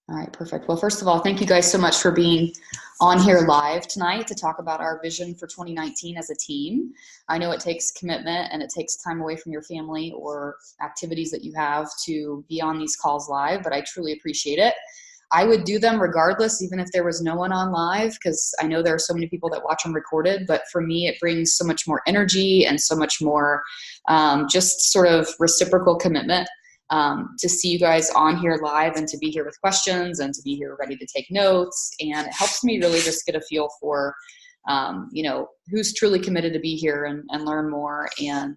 All right, perfect. Well, first of all, thank you guys so much for being on here live tonight to talk about our vision for 2019 as a team. I know it takes commitment and it takes time away from your family or activities that you have to be on these calls live, but I truly appreciate it. I would do them regardless, even if there was no one on live, because I know there are so many people that watch them recorded, but for me, it brings so much more energy and so much more just sort of reciprocal commitment to see you guys on here live and to be here with questions and to be here ready to take notes. And it helps me really just get a feel for, who's truly committed to be here and learn more and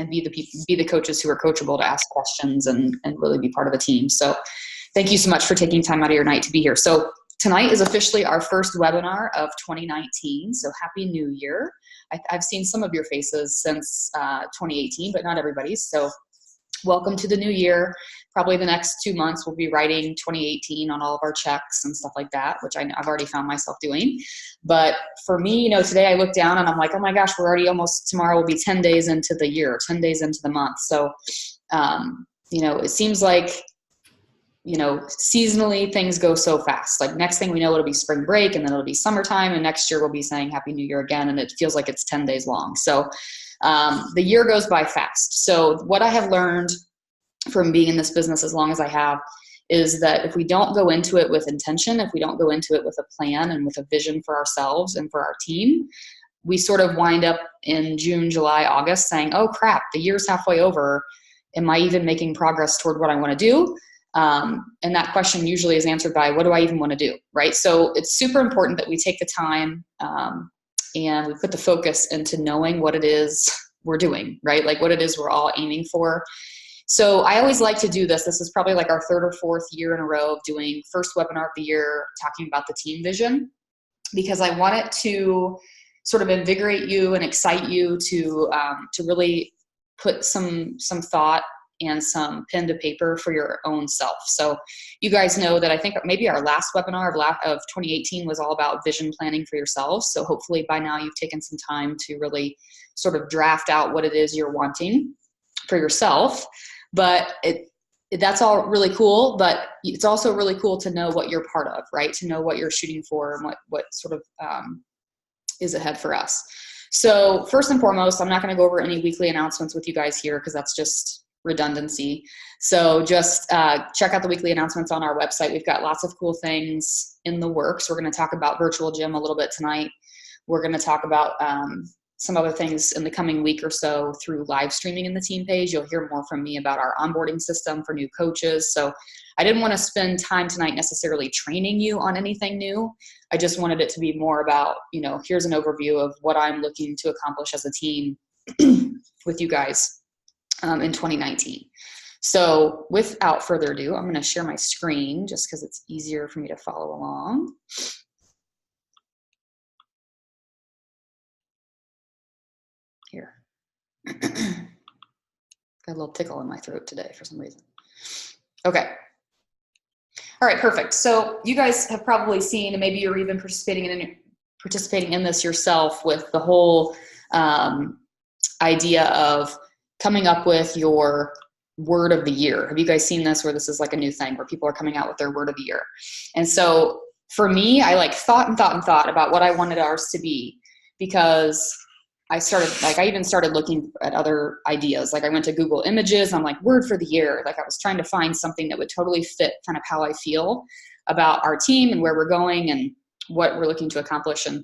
be the coaches who are coachable to ask questions and really be part of the team. So thank you so much for taking time out of your night to be here. So tonight is officially our first webinar of 2019. So happy New Year. I've seen some of your faces since 2018, but not everybody's. So welcome to the new year. Probably the next 2 months we'll be writing 2018 on all of our checks and stuff like that, which I've already found myself doing. But for me, today I look down and I'm like, oh my gosh, we're already tomorrow will be 10 days into the year, 10 days into the month. So, it seems like, seasonally things go so fast. Like next thing we know, it'll be spring break and then it'll be summertime and next year we'll be saying Happy New Year again. And it feels like it's 10 days long. So the year goes by fast. So what I have learned from being in this business as long as I have is that if we don't go into it with intention, if we don't go into it with a plan and with a vision for ourselves and for our team, we sort of wind up in June, July, August saying, oh crap, the year's halfway over. Am I even making progress toward what I want to do? And that question usually is answered by, what do I even want to do? Right? So it's super important that we take the time and we put the focus into knowing what it is we're doing, right? Like what it is we're all aiming for. So I always like to do this. This is probably like our third or fourth year in a row of doing first webinar of the year, talking about the team vision, because I want it to sort of invigorate you and excite you to really put some thought and some pen to paper for your own self. So you guys know that I think maybe our last webinar of 2018 was all about vision planning for yourselves. So hopefully by now you've taken some time to really sort of draft out what it is you're wanting for yourself. But that's all really cool, but it's also really cool to know what you're part of, right? To know what you're shooting for and what sort of is ahead for us. So first and foremost, I'm not going to go over any weekly announcements with you guys here because that's just redundancy. So just check out the weekly announcements on our website. We've got lots of cool things in the works. We're going to talk about virtual gym a little bit tonight. We're going to talk about some other things in the coming week or so through live streaming in the team page. You'll hear more from me about our onboarding system for new coaches. So I didn't want to spend time tonight necessarily training you on anything new. I just wanted it to be more about, here's an overview of what I'm looking to accomplish as a team with you guys in 2019. So without further ado, I'm going to share my screen just because it's easier for me to follow along. Here. Got a little tickle in my throat today for some reason. Okay. All right, perfect. So you guys have probably seen, and maybe you're even participating in this yourself with the whole idea of coming up with your word of the year. Have you guys seen this, where this is like a new thing where people are coming out with their word of the year? And so for me, I thought about what I wanted ours to be, because I even started looking at other ideas. Like I went to Google Images. I'm like, word for the year. Like I was trying to find something that would totally fit kind of how I feel about our team and where we're going and what we're looking to accomplish. And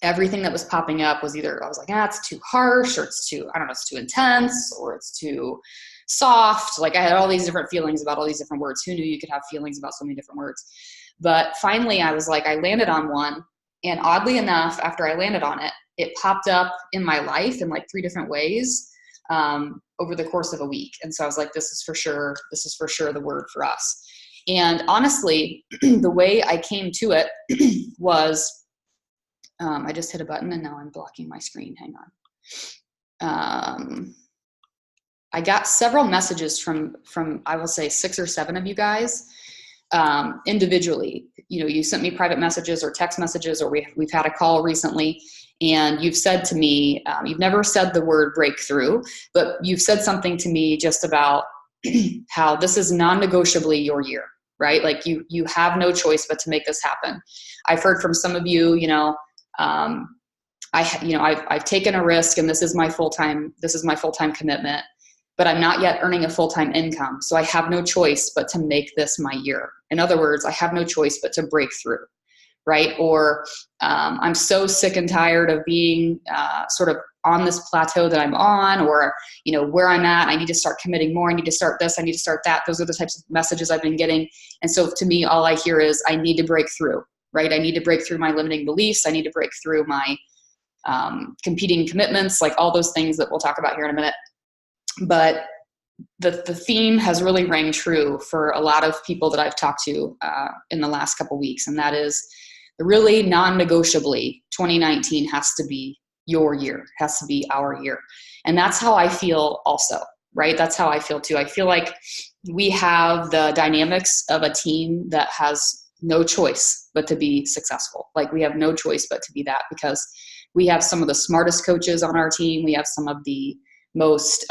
everything that was popping up was either, I was like, it's too harsh, or it's too intense, or it's too soft. Like I had all these different feelings about all these different words. Who knew you could have feelings about so many different words? But finally I was like, I landed on one. And oddly enough, after I landed on it, it popped up in my life in like 3 different ways over the course of a week. And so I was like, this is for sure the word for us. And honestly, the way I came to it was, I just hit a button and now I'm blocking my screen. Hang on. I got several messages from I will say 6 or 7 of you guys individually. You sent me private messages or text messages, or we've had a call recently, and you've said to me, you've never said the word breakthrough, but you've said something to me just about how this is non-negotiably your year. right? Like you have no choice but to make this happen. I've heard from some of you, I've taken a risk and this is my full-time commitment, but I'm not yet earning a full-time income. So I have no choice but to make this my year. In other words, I have no choice but to break through, right? Or I'm so sick and tired of being sort of on this plateau that I'm on, or, where I'm at, I need to start committing more. I need to start this. I need to start that. Those are the types of messages I've been getting. And so to me, all I hear is I need to break through, right? I need to break through my limiting beliefs. I need to break through my competing commitments, like all those things that we'll talk about here in a minute. But the theme has really rang true for a lot of people that I've talked to in the last couple weeks. And that is really non-negotiably 2019 has to be your year, has to be our year. And that's how I feel also, right? That's how I feel too. I feel like we have the dynamics of a team that has no choice but to be successful. Like we have no choice but to be that, because we have some of the smartest coaches on our team. We have some of the most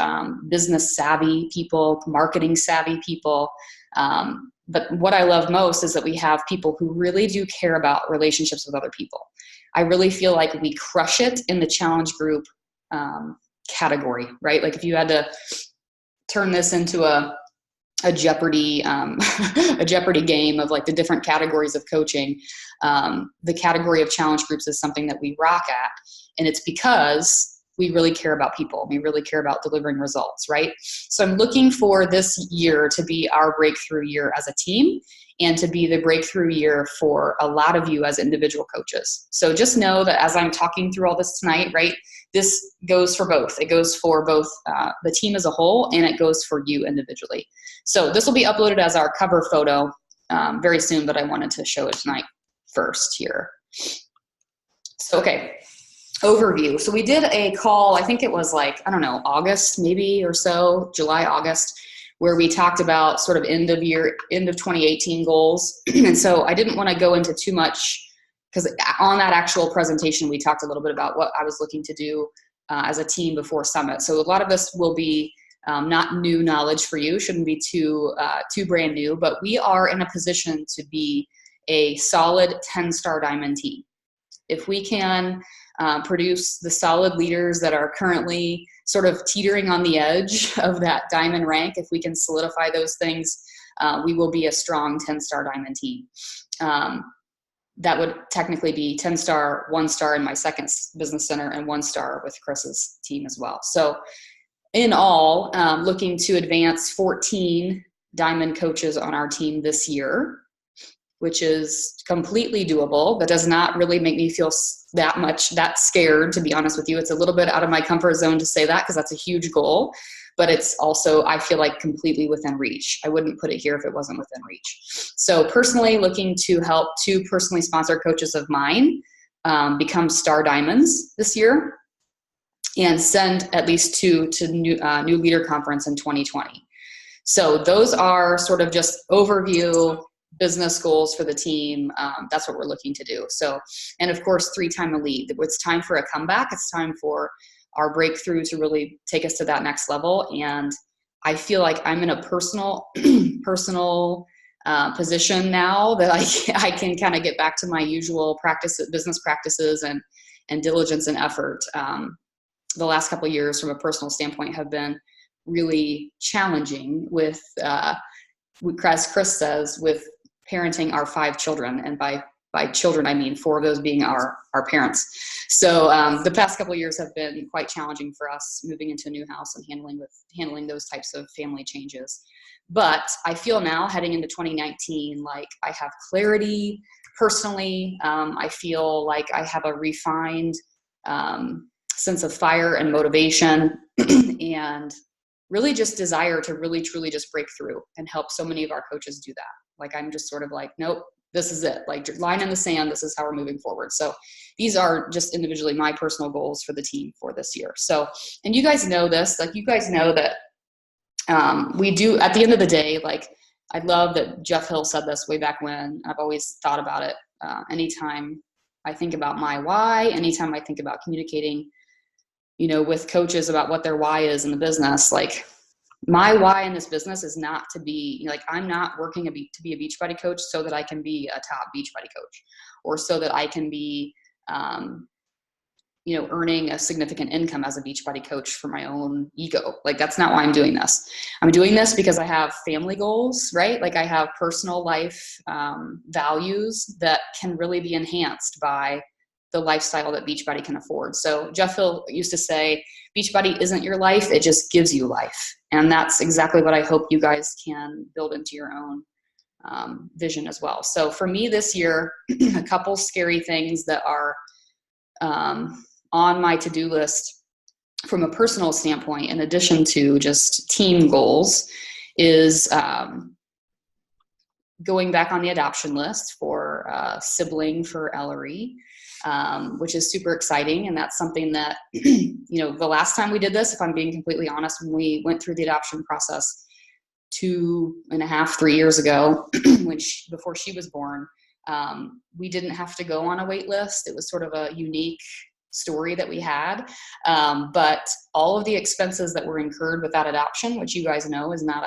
business savvy people, marketing savvy people. But what I love most is that we have people who really do care about relationships with other people. I really feel like we crush it in the challenge group category, right? Like if you had to turn this into a Jeopardy, a Jeopardy game of like the different categories of coaching, the category of challenge groups is something that we rock at. And it's because we really care about people. We really care about delivering results, right? So I'm looking for this year to be our breakthrough year as a team, and to be the breakthrough year for a lot of you as individual coaches. So just know that as I'm talking through all this tonight, right, this goes for both. It goes for both the team as a whole, and it goes for you individually. So this will be uploaded as our cover photo very soon, but I wanted to show it tonight first here. So, okay. Overview. So we did a call, I think it was like, I don't know, August maybe or so, July, August, where we talked about sort of end of 2018 goals. And so I didn't want to go into too much, because on that actual presentation, we talked a little bit about what I was looking to do as a team before Summit. So a lot of this will be not new knowledge for you, shouldn't be too brand new, but we are in a position to be a solid 10-star diamond team. If we can produce the solid leaders that are currently sort of teetering on the edge of that diamond rank, if we can solidify those things, we will be a strong 10-star diamond team. That would technically be 10-star, 1-star in my second business center, and 1-star with Chris's team as well. So in all, looking to advance 14 diamond coaches on our team this year, which is completely doable. That does not really make me feel that scared, to be honest with you. It's a little bit out of my comfort zone to say that, because that's a huge goal, but it's also, I feel like, completely within reach. I wouldn't put it here if it wasn't within reach. So personally looking to help 2 personally sponsored coaches of mine become star diamonds this year, and send at least 2 to New Leader Conference in 2020. So those are sort of just overview business goals for the team. That's what we're looking to do. So, and of course, 3-time elite. It's time for a comeback. It's time for our breakthrough to really take us to that next level. And I feel like I'm in a personal position now that I can kind of get back to my usual business practices and diligence and effort. The last couple of years from a personal standpoint have been really challenging with, as Chris says, with parenting our 5 children. And by children, I mean 4 of those being our parents. So the past couple of years have been quite challenging for us, moving into a new house and handling those types of family changes. But I feel now, heading into 2019, like I have clarity personally. I feel like I have a refined sense of fire and motivation and really just desire to really truly just break through and help so many of our coaches do that. Like I'm just sort of like, nope, this is it. Like line in the sand, this is how we're moving forward. So these are just individually my personal goals for the team for this year. So, and you guys know this, like you guys know that we do, at the end of the day, like I love that Jeff Hill said this way back when. I've always thought about it. Anytime I think about my why, anytime I think about communicating, with coaches about what their why is in the business, like my why in this business is not to be like, I'm not working to be a Beachbody coach so that I can be a top Beachbody coach, or so that I can be, earning a significant income as a Beachbody coach for my own ego. Like, that's not why I'm doing this. I'm doing this because I have family goals, right? Like, I have personal life values that can really be enhanced by the lifestyle that Beachbody can afford. So Jeff Hill used to say, Beachbody isn't your life, it just gives you life. And that's exactly what I hope you guys can build into your own vision as well. So for me this year, a couple scary things that are on my to-do list from a personal standpoint, in addition to just team goals, is going back on the adoption list for sibling for Ellery, which is super exciting. And that's something that, the last time we did this, if I'm being completely honest, when we went through the adoption process 2.5, 3 years ago, before she was born, we didn't have to go on a wait list. It was sort of a unique story that we had. But all of the expenses that were incurred with that adoption, which you guys know is not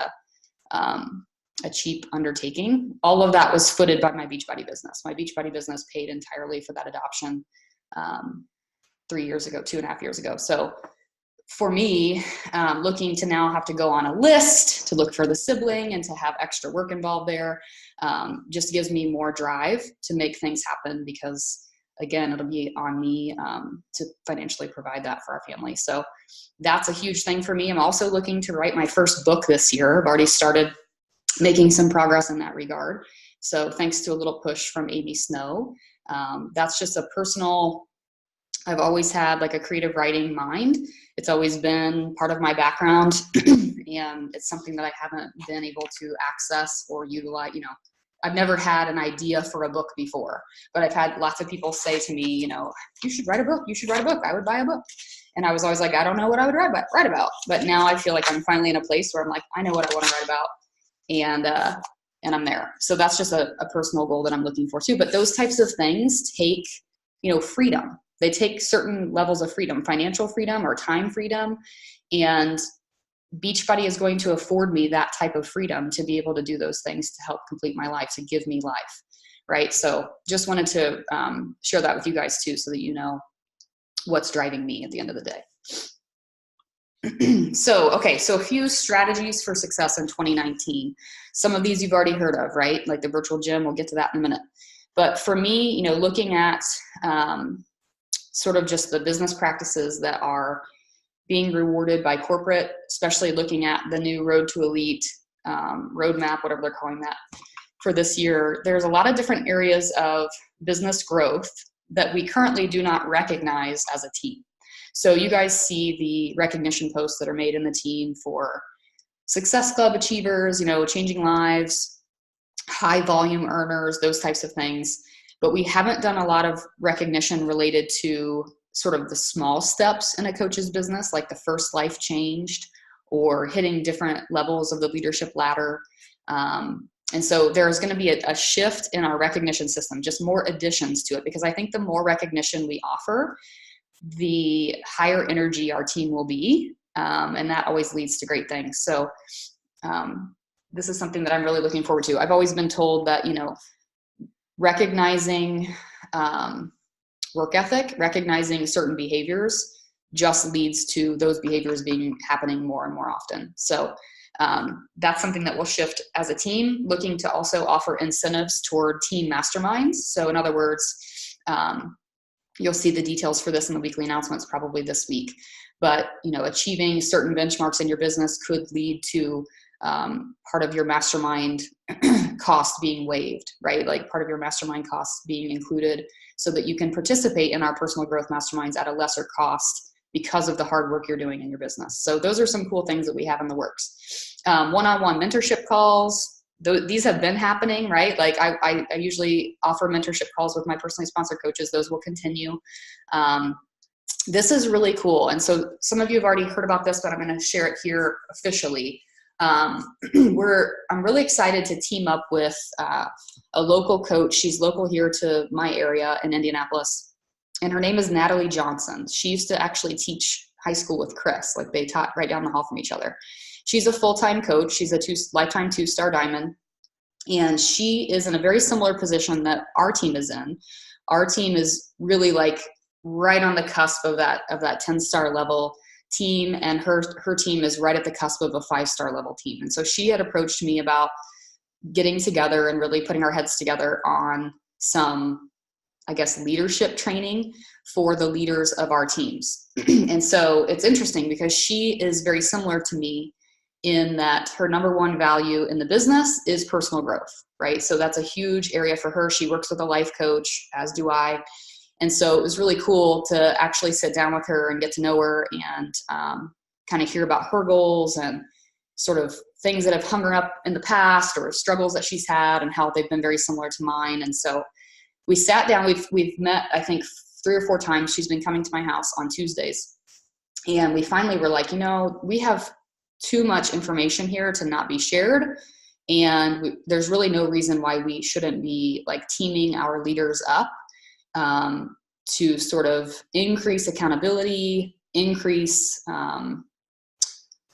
a cheap undertaking, all of that was footed by my Beachbody business. My Beachbody business paid entirely for that adoption 3 years ago, 2.5 years ago. So for me, looking to now have to go on a list to look for the sibling and to have extra work involved there, just gives me more drive to make things happen, because again, it'll be on me to financially provide that for our family. So that's a huge thing for me. I'm also looking to write my first book this year. I've already started making some progress in that regard. So thanks to a little push from Amy Snow. That's just a personal, I've always had like a creative writing mind. It's always been part of my background, and it's something that I haven't been able to access or utilize. I've never had an idea for a book before, but I've had lots of people say to me, you should write a book. You should write a book. I would buy a book. And I was always like, I don't know what I would write about. But now I feel like I'm finally in a place where I'm like, I know what I want to write about. And I'm there. So that's just a personal goal that I'm looking for too. But those types of things take, freedom. They take certain levels of freedom, financial freedom or time freedom. And Beachbody is going to afford me that type of freedom to be able to do those things to help complete my life, to give me life. Right. So just wanted to share that with you guys too, so that you know what's driving me at the end of the day. So a few strategies for success in 2019. Some of these you've already heard of, right? Like the virtual gym, we'll get to that in a minute. But for me, looking at sort of just the business practices that are being rewarded by corporate, especially looking at the new Road to Elite roadmap, whatever they're calling that, for this year, there's a lot of different areas of business growth that we currently do not recognize as a team. So you guys see the recognition posts that are made in the team for Success Club achievers, changing lives, high volume earners, those types of things. But we haven't done a lot of recognition related to sort of the small steps in a coach's business, like the first life changed or hitting different levels of the leadership ladder. And so there's going to be a shift in our recognition system, just more additions to it, because I think the more recognition we offer, the higher energy our team will be. And that always leads to great things. So this is something that I'm really looking forward to. I've always been told that, recognizing work ethic, recognizing certain behaviors just leads to those behaviors happening more and more often. So that's something that will shift as a team, looking to also offer incentives toward team masterminds. So in other words, you'll see the details for this in the weekly announcements probably this week. But achieving certain benchmarks in your business could lead to part of your mastermind cost being waived, right? Like part of your mastermind costs being included so that you can participate in our personal growth masterminds at a lesser cost because of the hard work you're doing in your business. So those are some cool things that we have in the works. One-on-one mentorship calls. These have been happening, right? Like I usually offer mentorship calls with my personally sponsored coaches. Those will continue. This is really cool. And so some of you have already heard about this, but I'm going to share it here officially. I'm really excited to team up with a local coach. She's local here to my area in Indianapolis, and her name is Natalie Johnson. She used to actually teach high school with Chris, like they taught right down the hall from each other. she's a full-time coach. She's a lifetime 2-star diamond. And she is in a very similar position that our team is in. Our team is really like right on the cusp of that 10-star level team, and her team is right at the cusp of a 5-star level team. And so she had approached me about getting together and really putting our heads together on some, I guess, leadership training for the leaders of our teams. And so it's interesting because she is very similar to me in that her number one value in the business is personal growth, right? So that's a huge area for her. She works with a life coach, as do I. And so it was really cool to actually sit down with her and get to know her and kind of hear about her goals and sort of things that have hung her up in the past or struggles that she's had and how they've been very similar to mine. And so we sat down, we've met, I think 3 or 4 times. She's been coming to my house on Tuesdays. And we finally were like, we have too much information here to not be shared. And there's really no reason why we shouldn't be like teaming our leaders up to sort of increase accountability, increase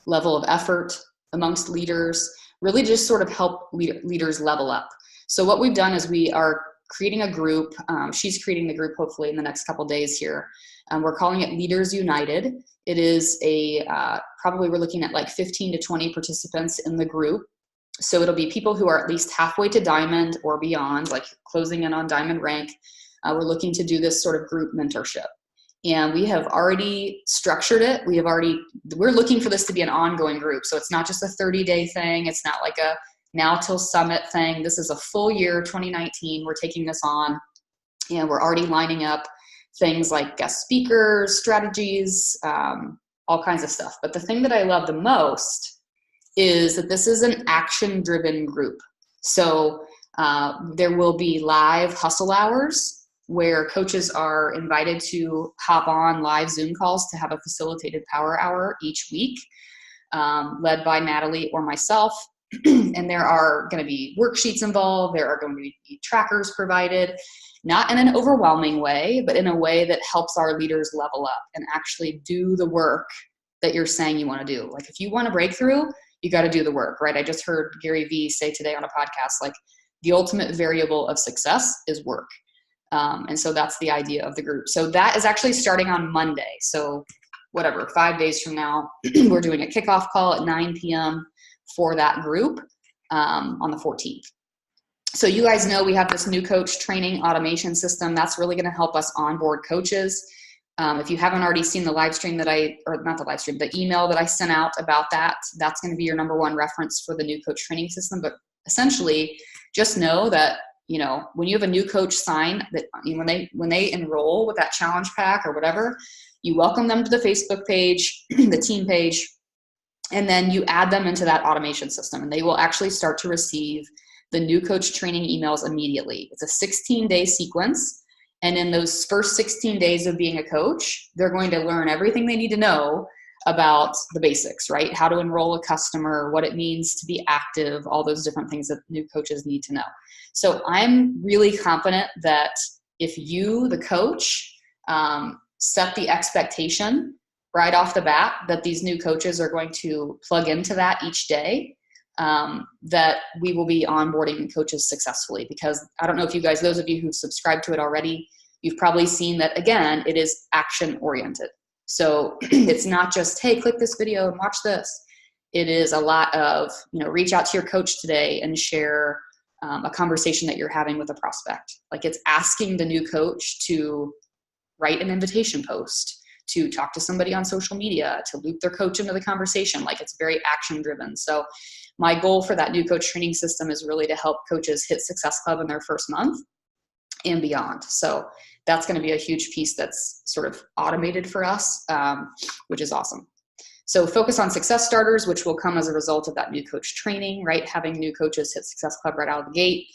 level of effort amongst leaders, really just sort of help leaders level up. So what we've done is we are creating a group. She's creating the group hopefully in the next couple days here. We're calling it Leaders United. It is probably we're looking at like 15 to 20 participants in the group. So it'll be people who are at least halfway to diamond or beyond, like closing in on diamond rank. We're looking to do this sort of group mentorship. And we have already structured it. We're looking for this to be an ongoing group. So it's not just a 30-day thing. It's not like a now till summit thing. This is a full year, 2019. We're taking this on, and we're already lining up things like guest speakers, strategies, all kinds of stuff. But the thing that I love the most is that this is an action-driven group. So there will be live hustle hours where coaches are invited to hop on live Zoom calls to have a facilitated power hour each week, led by Natalie or myself. And there are going to be worksheets involved. There are going to be trackers provided, not in an overwhelming way, but in a way that helps our leaders level up and actually do the work that you're saying you want to do. Like if you want a breakthrough, you got to do the work, right? I just heard Gary Vee say today on a podcast, like the ultimate variable of success is work. And so that's the idea of the group. So that is actually starting on Monday. So 5 days from now, we're doing a kickoff call at 9 p.m. for that group on the 14th. So you guys know we have this new coach training automation system. That's really going to help us onboard coaches. If you haven't already seen the the email that I sent out about that, that's going to be your number one reference for the new coach training system. But essentially just know that, when you have a new coach sign that when they enroll with that challenge pack or whatever, you welcome them to the Facebook page, the team page, and then you add them into that automation system, and they will actually start to receive the new coach training emails immediately. It's a 16-day sequence. And in those first 16 days of being a coach, they're going to learn everything they need to know about the basics, right? How to enroll a customer, what it means to be active, all those different things that new coaches need to know. So I'm really confident that if you, the coach, set the expectation right off the bat that these new coaches are going to plug into that each day, that we will be onboarding coaches successfully. Because I don't know if you guys, those of you who've subscribed to it already, you've probably seen that, again, it is action oriented. So it's not just, hey, click this video and watch this. It is a lot of, reach out to your coach today and share a conversation that you're having with a prospect. Like it's asking the new coach to write an invitation post, to talk to somebody on social media, to loop their coach into the conversation. Like it's very action driven. So my goal for that new coach training system is really to help coaches hit Success Club in their first month and beyond. So that's going to be a huge piece that's sort of automated for us, which is awesome. So focus on success starters, which will come as a result of that new coach training, right? Having new coaches hit Success Club right out of the gate,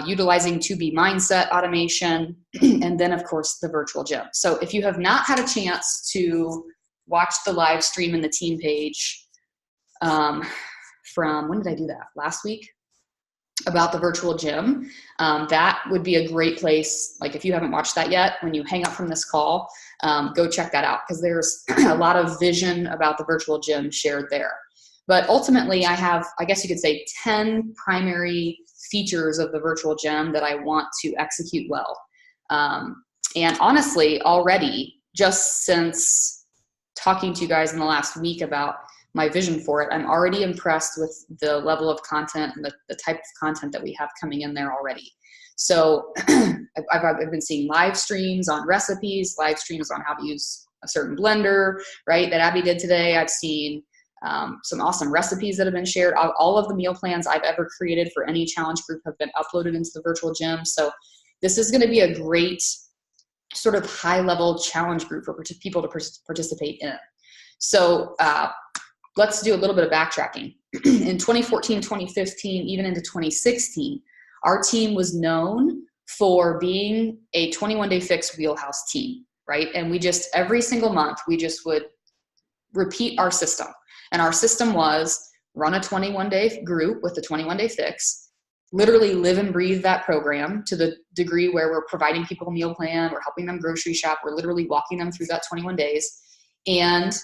utilizing 2B mindset automation, and then of course the virtual gym. So if you have not had a chance to watch the live stream in the team page from, when did I do that? Last week? About the virtual gym, that would be a great place. Like if you haven't watched that yet, when you hang up from this call, go check that out, because there's a lot of vision about the virtual gym shared there. But ultimately, I have, I guess you could say, 10 primary features of the virtual gym that I want to execute well. And honestly, already, just since talking to you guys in the last week about my vision for it, I'm already impressed with the level of content and the type of content that we have coming in there already. So I've been seeing live streams on recipes, live streams on how to use a certain blender, right, that Abby did today. I've seen some awesome recipes that have been shared. All of the meal plans I've ever created for any challenge group have been uploaded into the virtual gym. So this is going to be a great sort of high-level challenge group for people to participate in. So let's do a little bit of backtracking. In 2014, 2015, even into 2016, our team was known for being a 21-day fix wheelhouse team, right? And we just, every single month, we just would repeat our system. And our system was run a 21-day group with a 21-day fix, literally live and breathe that program to the degree where we're providing people a meal plan, we're helping them grocery shop, we're literally walking them through that 21 days, and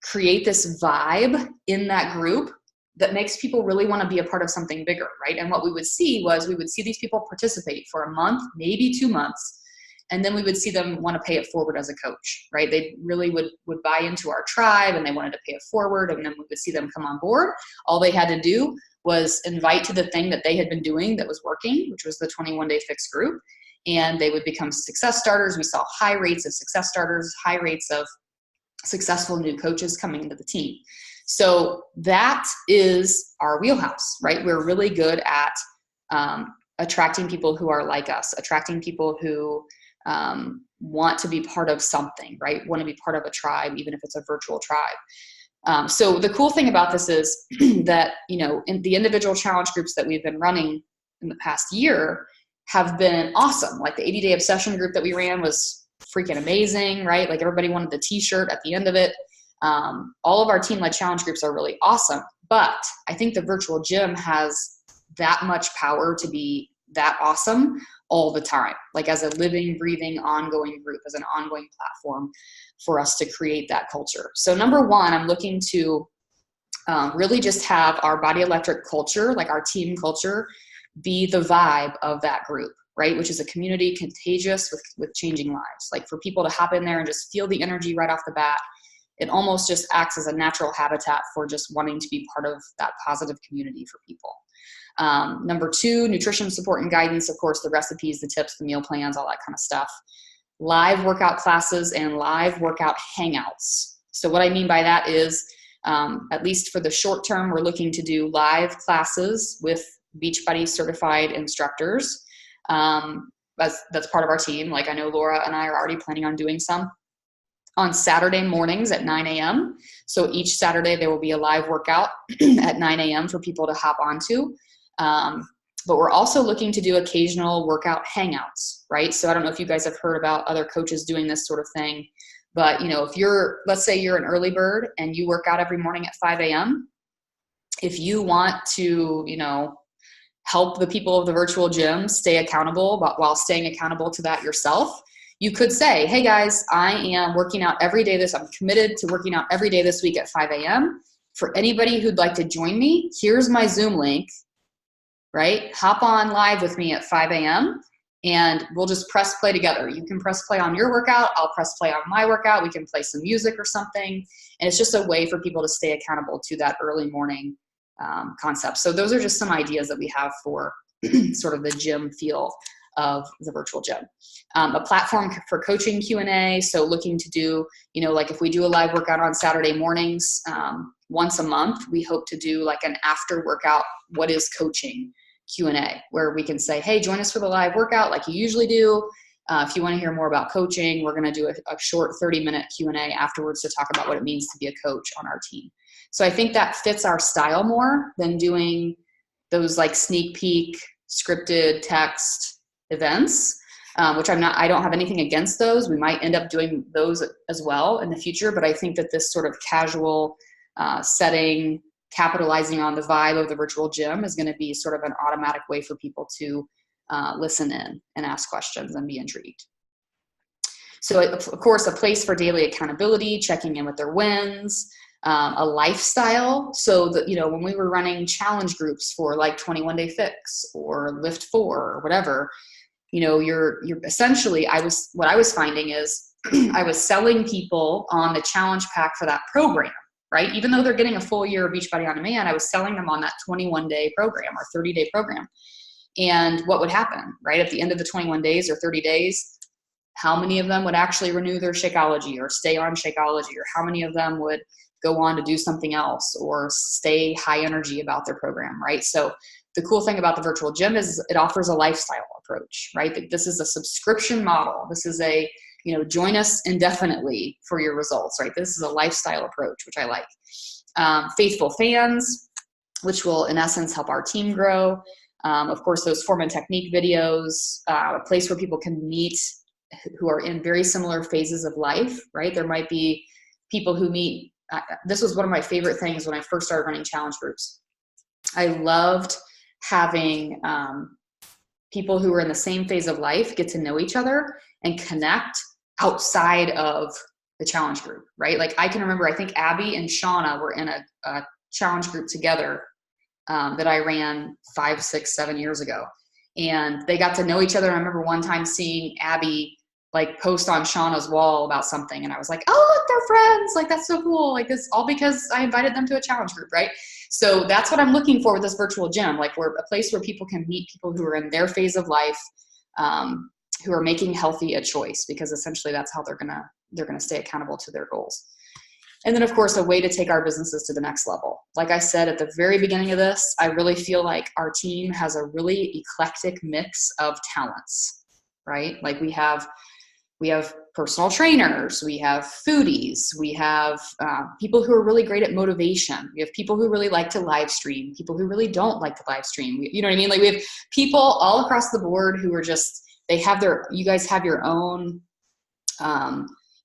create this vibe in that group that makes people really want to be a part of something bigger, right? And what we would see was we would see these people participate for a month, maybe 2 months, and then we would see them want to pay it forward as a coach, right? They really would buy into our tribe and they wanted to pay it forward, and then we would see them come on board. All they had to do was invite to the thing that they had been doing that was working, which was the 21-day fixed group, and they would become success starters. We saw high rates of success starters, high rates of successful new coaches coming into the team. So that is our wheelhouse, right? We're really good at attracting people who are like us, attracting people who want to be part of something, right? Want to be part of a tribe, even if it's a virtual tribe. So the cool thing about this is that, you know, in the individual challenge groups that we've been running in the past year have been awesome. Like the 80-day obsession group that we ran was freaking amazing, right? Like everybody wanted the t-shirt at the end of it. All of our team-led challenge groups are really awesome, but I think the virtual gym has that much power to be that awesome all the time, like as a living, breathing, ongoing group, as an ongoing platform for us to create that culture. So number one, I'm looking to really just have our Body Electric culture, like our team culture, be the vibe of that group, right? Which is a community contagious with changing lives. Like for people to hop in there and just feel the energy right off the bat. It almost just acts as a natural habitat for just wanting to be part of that positive community for people. Number two, nutrition support and guidance. Of course, the recipes, the tips, the meal plans, all that kind of stuff. Live workout classes and live workout hangouts. So what I mean by that is, at least for the short term, we're looking to do live classes with Beachbody certified instructors. That's part of our team. Like I know Laura and I are already planning on doing some on Saturday mornings at 9 a.m. So each Saturday there will be a live workout at 9 a.m. for people to hop onto. But we're also looking to do occasional workout hangouts, right? So I don't know if you guys have heard about other coaches doing this sort of thing, but you know, if let's say you're an early bird and you work out every morning at 5 a.m., if you want to, you know, help the people of the virtual gym stay accountable, but while staying accountable to that yourself, you could say, hey guys, I am working out every day I'm committed to working out every day this week at 5 a.m. For anybody who'd like to join me, here's my Zoom link, right? Hop on live with me at 5 a.m. and we'll just press play together. You can press play on your workout. I'll press play on my workout. We can play some music or something. And it's just a way for people to stay accountable to that early morning concept. So those are just some ideas that we have for sort of the gym feel of the virtual gym. A platform for coaching Q&A. So looking to do, you know, like if we do a live workout on Saturday mornings, once a month, we hope to do like an after workout, what is coaching Q&A, where we can say, hey, join us for the live workout like you usually do. If you want to hear more about coaching, we're going to do a short 30-minute Q&A afterwards to talk about what it means to be a coach on our team. So I think that fits our style more than doing those like sneak peek scripted text events, which I don't have anything against those. We might end up doing those as well in the future, but I think that this sort of casual setting, capitalizing on the vibe of the virtual gym is going to be sort of an automatic way for people to listen in and ask questions and be intrigued. So of course, a place for daily accountability, checking in with their wins, a lifestyle. So that, when we were running challenge groups for like 21 Day Fix or Lift 4 or whatever, you're essentially, what I was finding is I was selling people on the challenge pack for that program, right? Even though they're getting a full year of Beachbody On Demand, I was selling them on that 21-day program or 30-day program. And what would happen, right? At the end of the 21 days or 30 days, how many of them would actually renew their Shakeology or stay on Shakeology, or how many of them would go on to do something else or stay high energy about their program, right? So the cool thing about the virtual gym is it offers a lifestyle approach, right? This is a subscription model. This is a, join us indefinitely for your results, right? This is a lifestyle approach, which I like. Faithful fans, which will in essence help our team grow. Of course, those form and technique videos, a place where people can meet who are in very similar phases of life, right? There might be people who meet, this was one of my favorite things when I first started running challenge groups. I loved having people who were in the same phase of life get to know each other and connect outside of the challenge group, right? Like I can remember, I think Abby and Shauna were in a challenge group together that I ran 5, 6, 7 years ago. And they got to know each other. And I remember one time seeing Abby like post on Shauna's wall about something. And I was like, oh, look, they're friends. Like, that's so cool. Like this all because I invited them to a challenge group, right? So that's what I'm looking for with this virtual gym. Like we're a place where people can meet people who are in their phase of life, who are making healthy a choice, because essentially that's how they're gonna stay accountable to their goals. And then of course, a way to take our businesses to the next level. Like I said at the very beginning of this, I really feel like our team has a really eclectic mix of talents, right? Like we have personal trainers, we have foodies, we have people who are really great at motivation. We have people who really like to live stream, people who really don't like to live stream. You know what I mean? Like we have people all across the board who are just, you guys have your own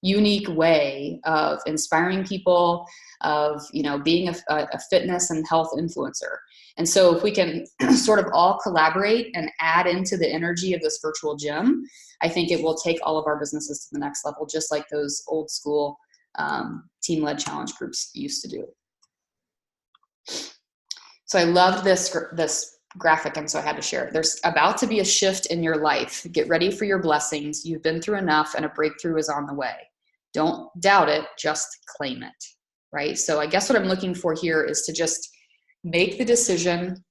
unique way of inspiring people, of being a fitness and health influencer. And so if we can sort of all collaborate and add into the energy of this virtual gym, I think it will take all of our businesses to the next level, just like those old school team-led challenge groups used to do. So I loved this graphic, and so I had to share it. There's about to be a shift in your life. Get ready for your blessings. You've been through enough, and a breakthrough is on the way. Don't doubt it, just claim it, right? So I guess what I'm looking for here is to just make the decision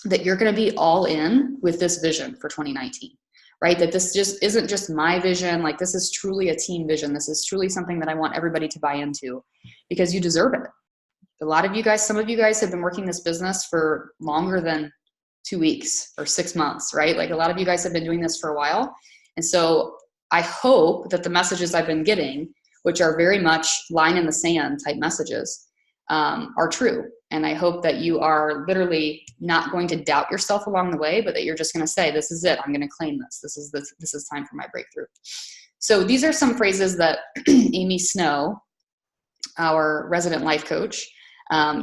that you're going to be all in with this vision for 2019, right? That this just isn't just my vision. Like this is truly a team vision. This is truly something that I want everybody to buy into, because you deserve it. Some of you guys have been working this business for longer than 2 weeks or 6 months, right? Like a lot of you guys have been doing this for a while. And so I hope that the messages I've been getting, which are very much line in the sand type messages, are true. And I hope that you are literally not going to doubt yourself along the way, but that you're just going to say, this is it. I'm going to claim this. This is time for my breakthrough. So these are some phrases that Amy Snow, our resident life coach,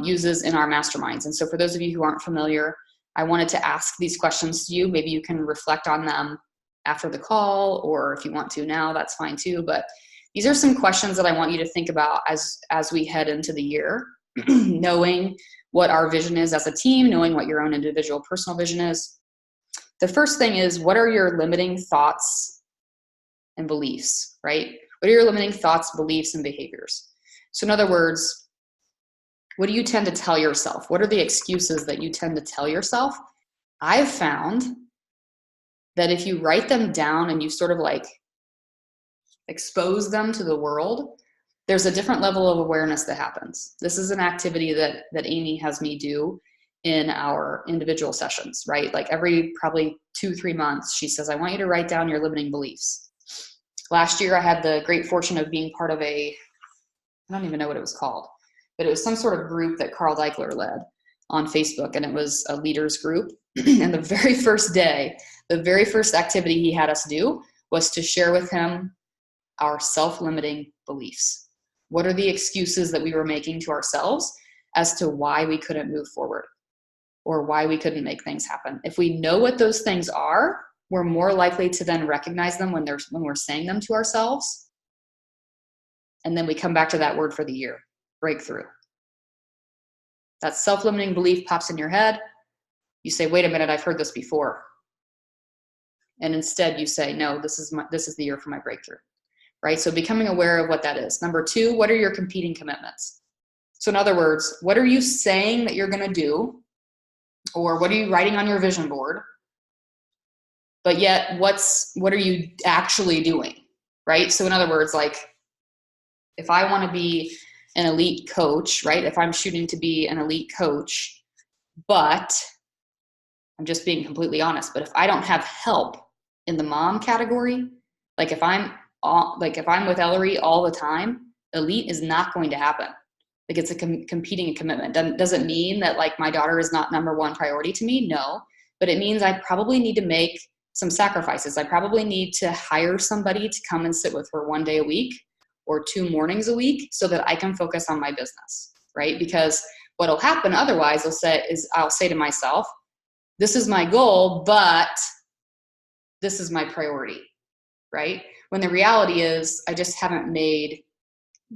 uses in our masterminds. And so for those of you who aren't familiar, I wanted to ask these questions to you. Maybe you can reflect on them after the call, or if you want to now, that's fine too. But these are some questions that I want you to think about as we head into the year, knowing what our vision is as a team, knowing what your own individual personal vision is. The first thing is, what are your limiting thoughts and beliefs, right? What are your limiting thoughts, beliefs, and behaviors? So in other words, what do you tend to tell yourself? What are the excuses that you tend to tell yourself? I've found that if you write them down and you sort of like expose them to the world, there's a different level of awareness that happens. This is an activity that Amy has me do in our individual sessions, right? Like every probably 2-3 months, she says, I want you to write down your limiting beliefs. Last year, I had the great fortune of being part of I don't even know what it was called, but it was some sort of group that Carl Deichler led on Facebook, and it was a leaders group. And the very first day, the very first activity he had us do was to share with him our self-limiting beliefs. What are the excuses that we were making to ourselves as to why we couldn't move forward or why we couldn't make things happen? If we know what those things are, we're more likely to then recognize them when we're saying them to ourselves. And then we come back to that word for the year. breakthrough. That self-limiting belief pops in your head. You say, wait a minute, I've heard this before. And instead you say, no, this is the year for my breakthrough, right? So becoming aware of what that is. Number 2, what are your competing commitments? So in other words, what are you saying that you're going to do? Or what are you writing on your vision board? But yet what are you actually doing, right? So in other words, like if I want to be an elite coach, right? If I'm shooting to be an elite coach, but I'm just being completely honest, but if I don't have help in the mom category, like if I'm with Ellery all the time, elite is not going to happen. Like it's a competing commitment. Doesn't mean that like my daughter is not number 1 priority to me. No, but it means I probably need to make some sacrifices. I probably need to hire somebody to come and sit with her 1 day a week or 2 mornings a week so that I can focus on my business, right? Because what'll happen otherwise I'll say to myself, this is my goal, but this is my priority, right? When the reality is I just haven't made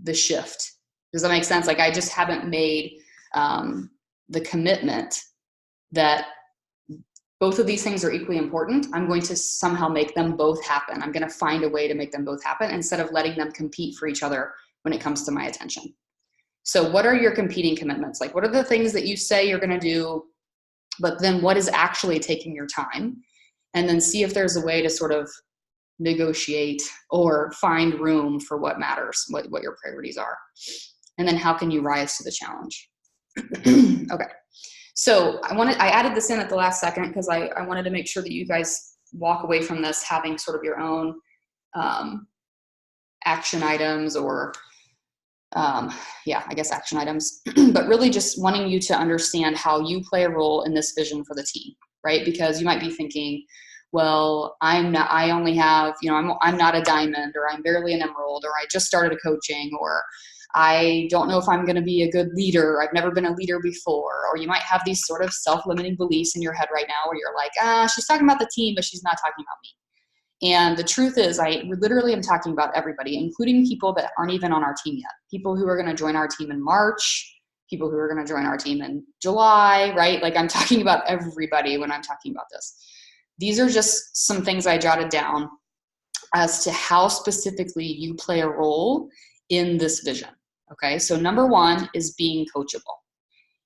the shift. Does that make sense? Like I just haven't made the commitment that both of these things are equally important. I'm going to somehow make them both happen. I'm going to find a way to make them both happen instead of letting them compete for each other when it comes to my attention. So what are your competing commitments? Like what are the things that you say you're going to do, but then what is actually taking your time? And then see if there's a way to sort of negotiate or find room for what matters, what your priorities are. And then how can you rise to the challenge? Okay. So I added this in at the last second because I wanted to make sure that you guys walk away from this having sort of your own action items or action items, but really just wanting you to understand how you play a role in this vision for the team, right? Because you might be thinking, well, I'm not a diamond, or I'm barely an emerald, or I just started a coaching, or I don't know if I'm going to be a good leader. I've never been a leader before. Or you might have these sort of self-limiting beliefs in your head right now where you're like, she's talking about the team, but she's not talking about me. And the truth is, I literally am talking about everybody, including people that aren't even on our team yet. People who are going to join our team in March, people who are going to join our team in July, right? Like I'm talking about everybody when I'm talking about this. These are just some things I jotted down as to how specifically you play a role in this vision. Okay, so number 1 is being coachable.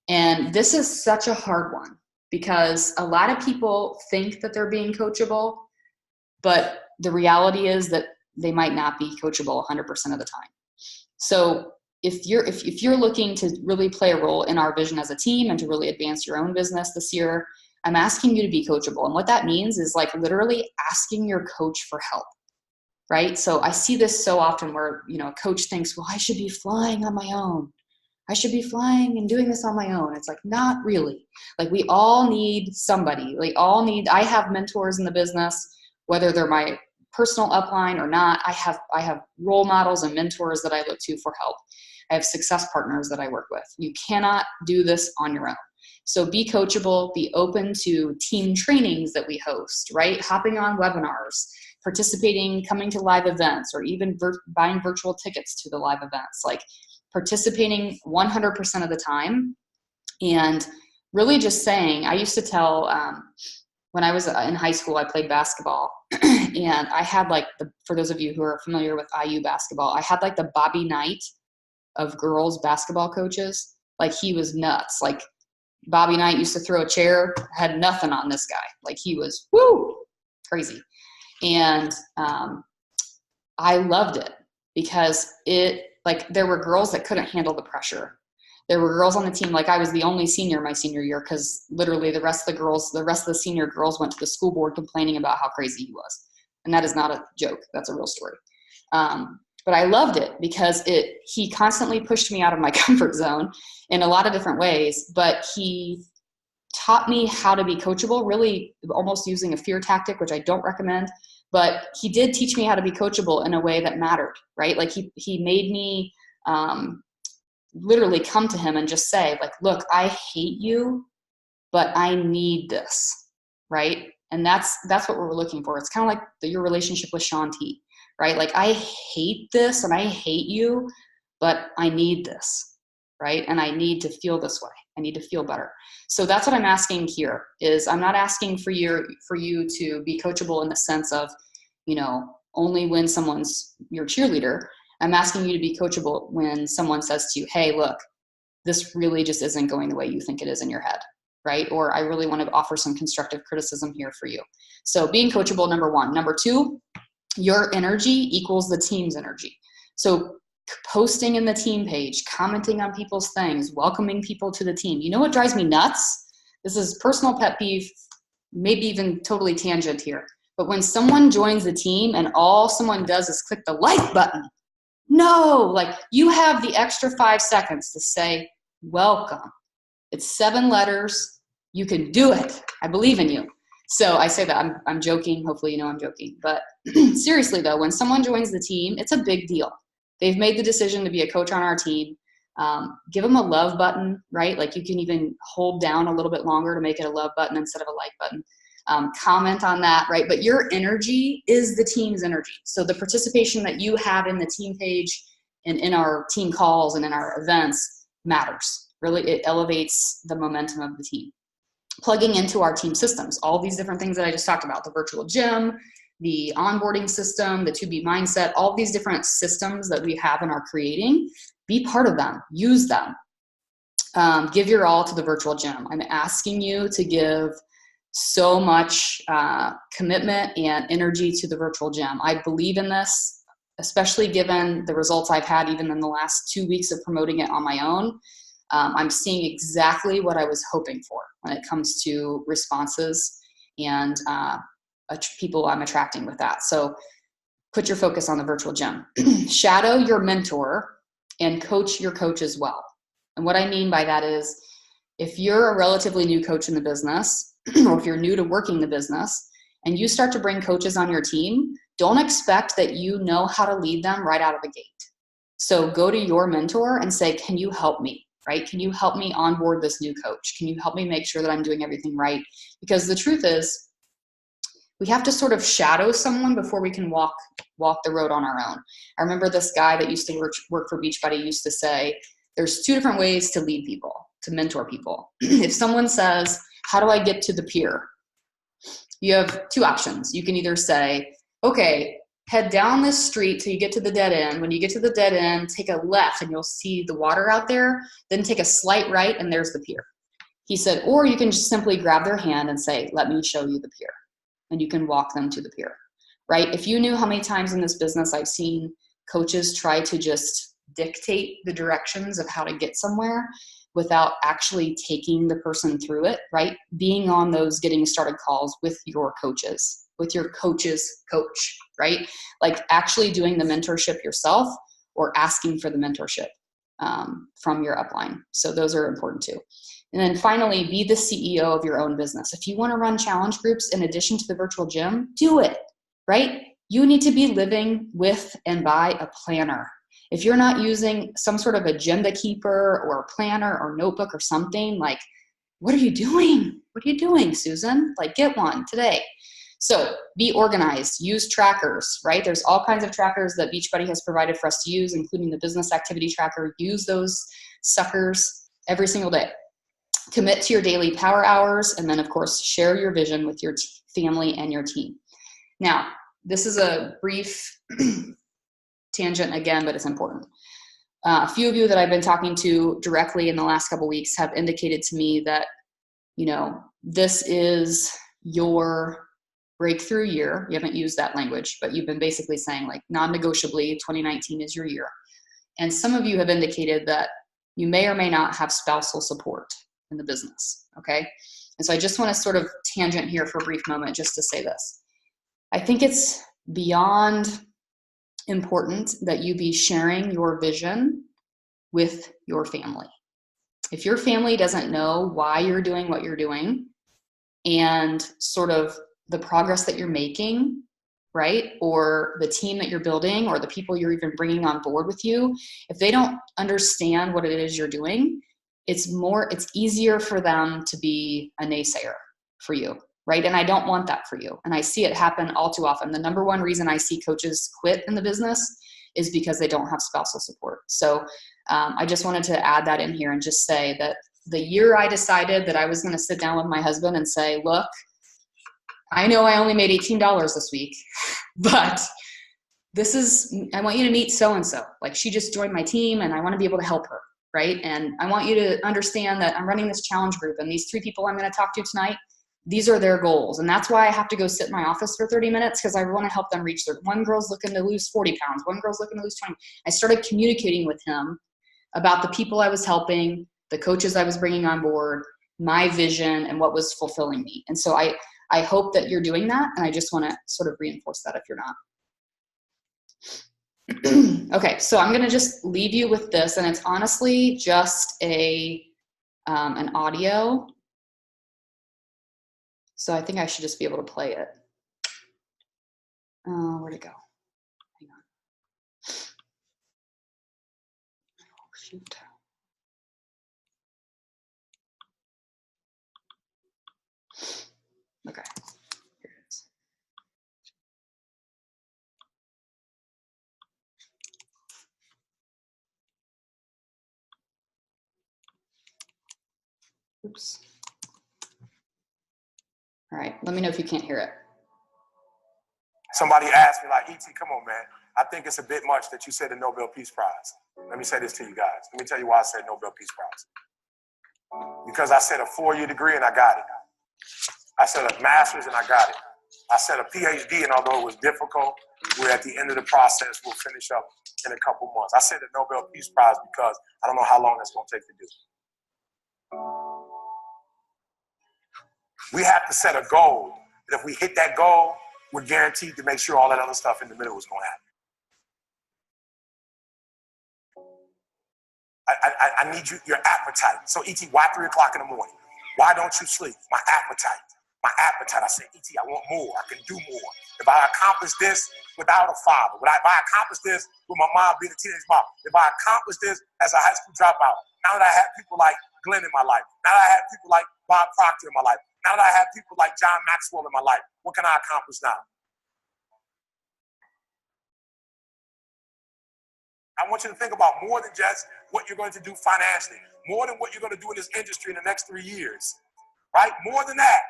And this is such a hard one because a lot of people think that they're being coachable, but the reality is that they might not be coachable 100% of the time. So if you're looking to really play a role in our vision as a team and to really advance your own business this year, I'm asking you to be coachable. And what that means is like literally asking your coach for help, right? So I see this so often where, a coach thinks, well, I should be flying on my own. I should be flying and doing this on my own. It's like, not really. Like we all need somebody. I have mentors in the business, whether they're my personal upline or not. I have role models and mentors that I look to for help. I have success partners that I work with. You cannot do this on your own. So be coachable, be open to team trainings that we host, right? Hopping on webinars, participating, coming to live events, or even buying virtual tickets to the live events, like participating 100% of the time. And really just saying, I used to tell, when I was in high school, I played basketball and I had for those of you who are familiar with IU basketball, I had like the Bobby Knight of girls basketball coaches. Like he was nuts. Like Bobby Knight used to throw a chair, had nothing on this guy. Like he was, crazy. And I loved it because there were girls that couldn't handle the pressure. There were girls on the team, like I was the only senior my senior year because literally the rest of the senior girls went to the school board complaining about how crazy he was. And that is not a joke. That's a real story. But I loved it because he constantly pushed me out of my comfort zone in a lot of different ways, but he taught me how to be coachable, really almost using a fear tactic, which I don't recommend, but he did teach me how to be coachable in a way that mattered, right? Like he made me literally come to him and just say, like, look, I hate you, but I need this, right? And that's what we're looking for. It's kind of like your relationship with Shaun T, right? Like, I hate this and I hate you, but I need this. right? And I need to feel this way. I need to feel better. So that's what I'm asking here is I'm not asking for you to be coachable in the sense of, only when someone's your cheerleader. I'm asking you to be coachable when someone says to you, hey, look, this really just isn't going the way you think it is in your head, right? Or I really want to offer some constructive criticism here for you. So being coachable, number one. Number two, your energy equals the team's energy. So posting in the team page, commenting on people's things, welcoming people to the team. You know what drives me nuts? This is personal pet peeve, maybe even totally tangent here. But when someone joins the team and all someone does is click the like button, no, like you have the extra 5 seconds to say, welcome. It's 7 letters. You can do it. I believe in you. So I say that I'm joking. Hopefully, I'm joking. But seriously though, when someone joins the team, it's a big deal. They've made the decision to be a coach on our team. Give them a love button, right? Like you can even hold down a little bit longer to make it a love button instead of a like button. Comment on that, right? But your energy is the team's energy. So the participation that you have in the team page and in our team calls and in our events matters. Really, it elevates the momentum of the team. Plugging into our team systems, all these different things that I just talked about, the virtual gym, the onboarding system, the 2B mindset, all these different systems that we have and are creating, be part of them, use them. Give your all to the virtual gym. I'm asking you to give so much commitment and energy to the virtual gym. I believe in this, especially given the results I've had even in the last 2 weeks of promoting it on my own. I'm seeing exactly what I was hoping for when it comes to responses and people I'm attracting with that. So put your focus on the virtual gym. Shadow your mentor and coach your coach as well. And what I mean by that is if you're a relatively new coach in the business, or if you're new to working the business and you start to bring coaches on your team, don't expect that you know how to lead them right out of the gate. So go to your mentor and say, can you help me, right? Can you help me onboard this new coach? Can you help me make sure that I'm doing everything right? Because the truth is, we have to sort of shadow someone before we can walk the road on our own. I remember this guy that used to work for Beachbody used to say, there's 2 different ways to lead people, to mentor people. If someone says, how do I get to the pier? You have 2 options. You can either say, okay, head down this street till you get to the dead end. When you get to the dead end, take a left and you'll see the water out there. Then take a slight right and there's the pier. He said, or you can just simply grab their hand and say, let me show you the pier. And you can walk them to the pier, right? If you knew how many times in this business I've seen coaches try to just dictate the directions of how to get somewhere without actually taking the person through it, right? Being on those getting started calls with your coaches, with your coach's coach, right? Like actually doing the mentorship yourself or asking for the mentorship from your upline. So those are important too. And then finally, be the CEO of your own business. If you want to run challenge groups in addition to the virtual gym, do it, right? You need to be living with and by a planner. If you're not using some sort of agenda keeper or a planner or notebook or something, like, what are you doing? What are you doing, Susan? Like, get one today. So be organized, use trackers, right? There's all kinds of trackers that Beachbody has provided for us to use, including the business activity tracker. Use those suckers every single day. Commit to your daily power hours, and then of course, share your vision with your family and your team. Now, this is a brief tangent again, but it's important. A few of you that I've been talking to directly in the last couple of weeks have indicated to me that, this is your breakthrough year. You haven't used that language, but you've been basically saying like non-negotiably 2019 is your year. And some of you have indicated that you may or may not have spousal support in the business, okay? And so I just want to sort of tangent here for a brief moment just to say this. I think it's beyond important that you be sharing your vision with your family. If your family doesn't know why you're doing what you're doing and sort of the progress that you're making, right? Or the team that you're building or the people you're even bringing on board with you, if they don't understand what it is you're doing, it's easier for them to be a naysayer for you, right? And I don't want that for you. And I see it happen all too often. The number one reason I see coaches quit in the business is because they don't have spousal support. So I just wanted to add that in here and just say that the year I decided that I was going to sit down with my husband and say, look, I know I only made $18 this week, but I want you to meet so-and-so. Like, she just joined my team and I want to be able to help her, right? And I want you to understand that I'm running this challenge group, and these 3 people I'm going to talk to tonight, these are their goals. And that's why I have to go sit in my office for 30 minutes, because I want to help them reach their, one girl's looking to lose 40 pounds. One girl's looking to lose 20. I started communicating with him about the people I was helping, the coaches I was bringing on board, my vision, and what was fulfilling me. And so I hope that you're doing that. And I just want to sort of reinforce that if you're not. Okay, so I'm going to just leave you with this, and it's honestly just an audio. So I think I should just be able to play it. Where'd it go? Hang on. Oh, shoot. Okay, here it is. Oops. All right, let me know if you can't hear it. Somebody asked me, like, E.T., come on, man. I think it's a bit much that you said the Nobel Peace Prize. Let me say this to you guys. Let me tell you why I said Nobel Peace Prize. Because I said a 4-year degree and I got it. I said a master's and I got it. I said a PhD, and although it was difficult, we're at the end of the process. We'll finish up in a couple months. I said the Nobel Peace Prize because I don't know how long it's going to take to do. We have to set a goal. And if we hit that goal, we're guaranteed to make sure all that other stuff in the middle is going to happen. I need your appetite. So, E.T., why 3 o'clock in the morning? Why don't you sleep? My appetite. My appetite. I said, E.T., I want more. I can do more. If I accomplish this without a father, if I accomplish this with my mom being a teenage mom, if I accomplish this as a high school dropout, now that I have people like Glenn in my life, now that I have people like Bob Proctor in my life, now that I have people like John Maxwell in my life, what can I accomplish now? I want you to think about more than just what you're going to do financially, more than what you're going to do in this industry in the next 3 years, right? More than that,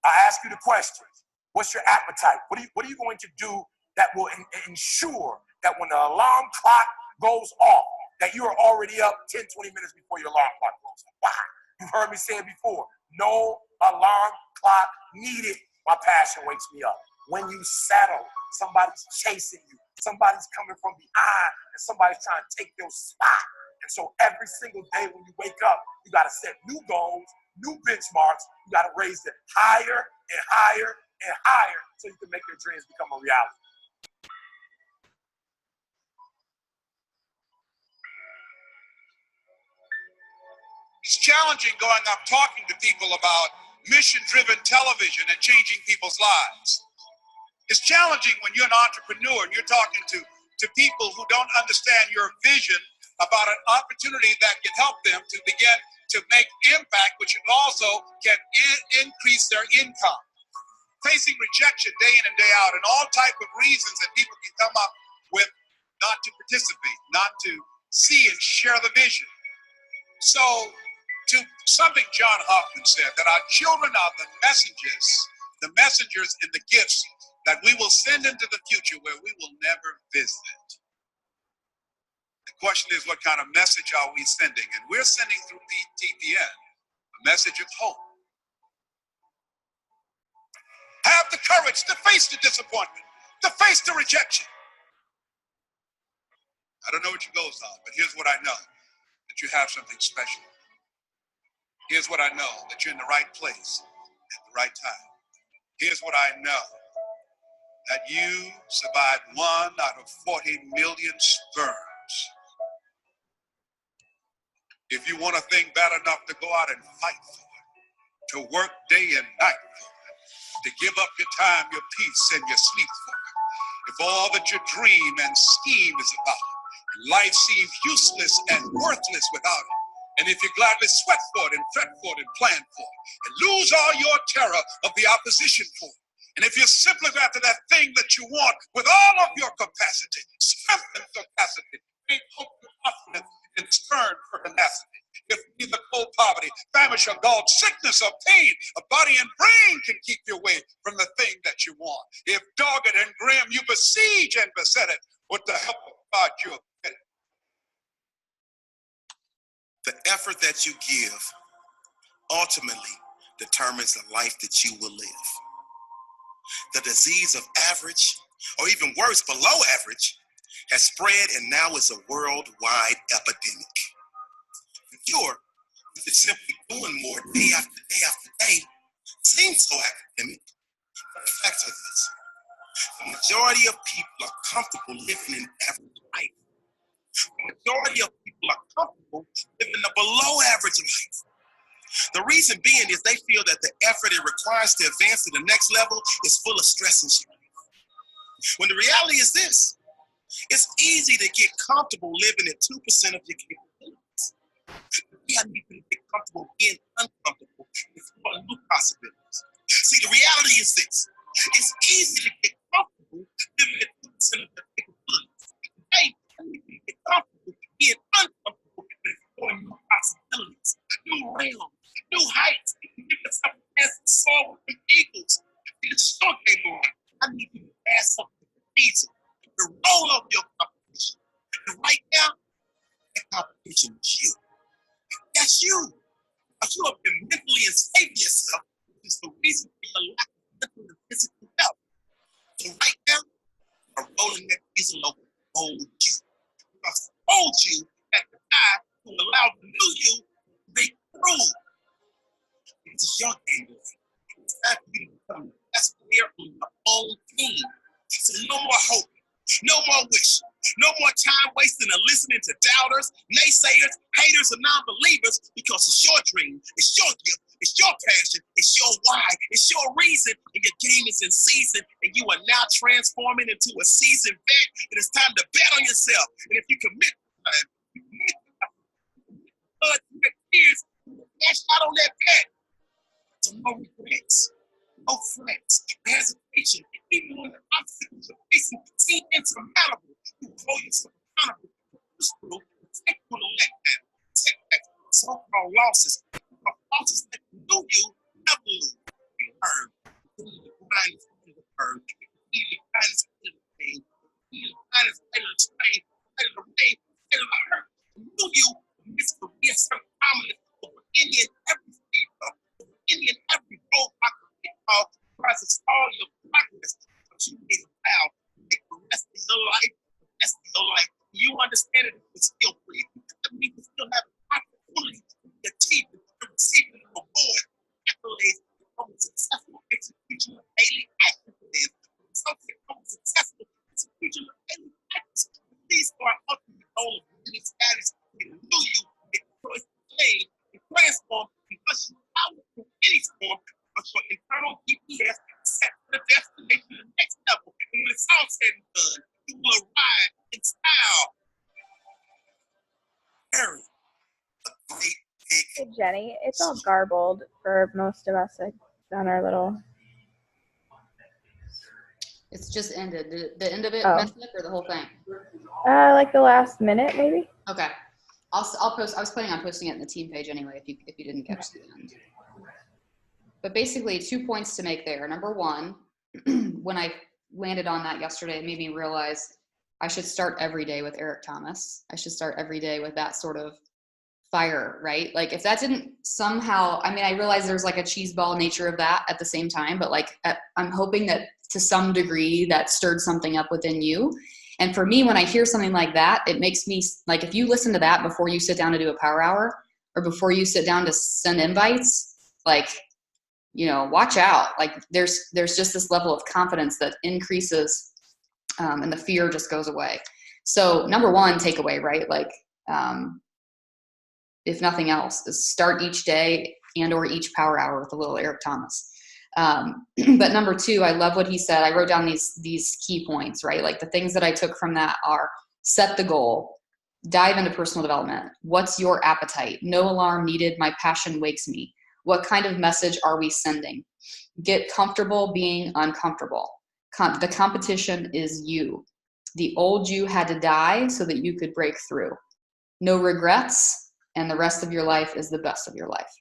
I ask you the question, what's your appetite? What are you going to do that will ensure that when the alarm clock goes off, that you are already up 10, 20 minutes before your alarm clock goes off? Why? You've heard me say it before. No alarm clock needed. My passion wakes me up. When you settle, somebody's chasing you. Somebody's coming from behind, and somebody's trying to take your spot. And so every single day when you wake up, you got to set new goals, new benchmarks. You got to raise it higher and higher and higher so you can make your dreams become a reality. It's challenging going up talking to people about mission-driven television and changing people's lives. It's challenging when you're an entrepreneur and you're talking to people who don't understand your vision about an opportunity that can help them to begin to make impact, which also can increase their income. Facing rejection day in and day out, and all type of reasons that people can come up with not to participate, not to see and share the vision. So, to something John Hoffman said, that our children are the messengers and the gifts that we will send into the future where we will never visit. The question is, what kind of message are we sending? And we're sending through TPN a message of hope. Have the courage to face the disappointment, to face the rejection. I don't know what your goals are, but here's what I know, that you have something special. Here's what I know, that you're in the right place at the right time. Here's what I know, that you survived 1 out of 40 million sperms. If you want a thing bad enough to go out and fight for it, to work day and night for it, to give up your time, your peace, and your sleep for it, if all that your dream and scheme is about, life seems useless and worthless without it, and if you gladly sweat for it and fret for it and plan for it, and lose all your terror of the opposition for it, and if you're simply after that thing that you want with all of your capacity, strength and capacity, faith, hope, and confidence, in stern pertinacity. If neither cold poverty, famine shall gall, sickness or pain of body and brain can keep you away from the thing that you want. If dogged and grim you besiege and beset it, with the help of God you'll get it. The effort that you give ultimately determines the life that you will live. The disease of average, or even worse, below average, has spread and now is a worldwide epidemic. The cure, if it's simply doing more day after day after day, seems so academic. But the facts are this: the majority of people are comfortable living an average life. The majority of people are comfortable living a below average life. The reason being is they feel that the effort it requires to advance to the next level is full of stress and strife. When the reality is this: it's easy to get comfortable living at 2% of your capabilities. I need you to get comfortable being uncomfortable for new possibilities. See, the reality is this: it's easy to get comfortable living at 2% of your capabilities. Hey, I need you to get comfortable being uncomfortable for new possibilities, new realms, new heights. Give yourself a chance to soar with the eagles. This is your game on. I need you to ask something to reason, to roll up your competition. And right now, that competition is you. That's you. But you have been mentally enslaved yourself, which is the reason for your lack of mental and physical health. So right now, I'm rolling that diesel over the old you. Because the old you had to die to allow the new you to break through. This is your game. It's time for you to become the best player on your own team. So no more hope, no more wish, no more time wasting and listening to doubters, naysayers, haters, and non-believers, because it's your dream, it's your gift, it's your passion, it's your why, it's your reason, and your game is in season, and you are now transforming into a seasoned vet, and it's time to bet on yourself. And if you commit time, you commit blood, you commit tears, cash out on that bet. So no regrets, no frets, hesitation, even when the obstacles you're facing seem insurmountable, you hold yourself accountable, push through, take through the letdown, take back so-called losses, because losses that you knew you never lose. You learn, continue to grind instead of burn, continue to grind instead of pain, continue to grind instead of strain, instead of the pain, instead of the hurt. You knew you missed the reassert prominence over any and every speed bump, over any and every roadblock of pitfall, tries to stall your progress, but you made a vow to make the rest of your life the best of your life. You understand it, it's still free. That means you still have an opportunity to be achieving, to receive the reward, accolades, from a successful execution of daily action plans. Something from a successful execution of daily actions. These are ultimate goal of winning status. And knew you make the choice to change and transform because you power through any storm. But your internal GPS set for the destination to the next level. And when it's all said and done, you will arrive in style. Harry, a great big. Hey, Jenny, it's all garbled for most of us on our little. It's just ended. Did the end of it Oh. mess up or the whole thing? Like the last minute, maybe. Okay. I'll post. I was planning on posting it in the team page anyway. If you didn't catch the end. But basically, 2 points to make there. Number one, when I landed on that yesterday, it made me realize I should start every day with Eric Thomas. I should start every day with that sort of fire, right? Like if that didn't somehow, I mean, I realize there's like a cheese ball nature of that at the same time, but like I'm hoping that to some degree that stirred something up within you. And for me, when I hear something like that, it makes me like, if you listen to that before you sit down to do a power hour or before you sit down to send invites, like, you know, watch out. Like there's just this level of confidence that increases and the fear just goes away. So number one takeaway, right? Like, if nothing else, is start each day and or each power hour with a little Eric Thomas. But number two, I love what he said. I wrote down these key points, right? Like the things that I took from that are set the goal, dive into personal development. What's your appetite? No alarm needed. My passion wakes me. What kind of message are we sending? Get comfortable being uncomfortable. The competition is you. The old you had to die so that you could break through. no regrets, and the rest of your life is the best of your life.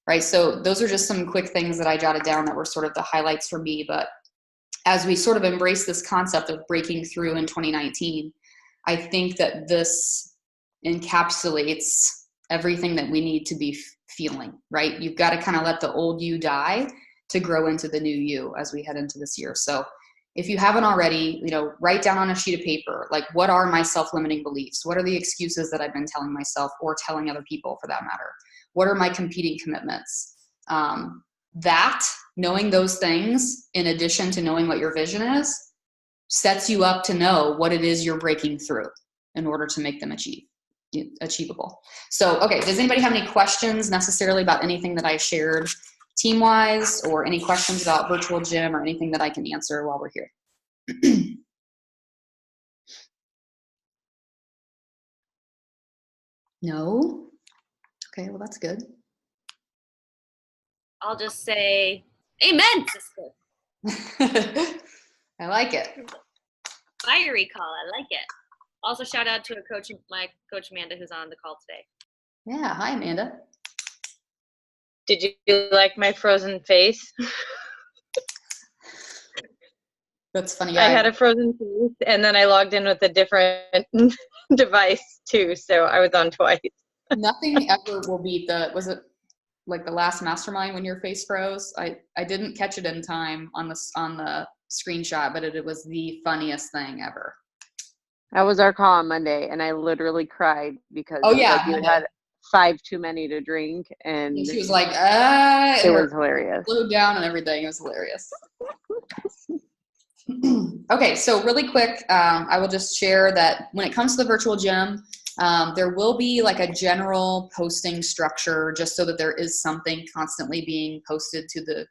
Right? So those are just some quick things that I jotted down that were sort of the highlights for me. But as we sort of embrace this concept of breaking through in 2019, I think that this encapsulates everything that we need to be feeling, right? You've got to kind of let the old you die to grow into the new you as we head into this year. So if you haven't already, write down on a sheet of paper, like, what are my self-limiting beliefs? What are the excuses that I've been telling myself or telling other people for that matter? What are my competing commitments? That, knowing those things, in addition to knowing what your vision is, sets you up to know what it is you're breaking through in order to make them achievable. So, okay, does anybody have any questions necessarily about anything that I shared team-wise, or any questions about virtual gym or anything that I can answer while we're here? No? Okay, well, that's good. I'll just say, amen, sister. I like it. Fiery call, I like it. Also, shout out to my coach Amanda, who's on the call today. Yeah, hi, Amanda. Did you like my frozen face? That's funny. I had a frozen face, and then I logged in with a different device too, so I was on twice. Nothing ever will beat was it like the last mastermind when your face froze? I didn't catch it in time on the screenshot, but it was the funniest thing ever. That was our call on Monday, and I literally cried because you had 5 too many to drink, and she was like, it was hilarious. Slowed down and everything. It was hilarious. Okay, so really quick, I will just share that when it comes to the virtual gym, there will be like a general posting structure, just so that there is something constantly being posted to the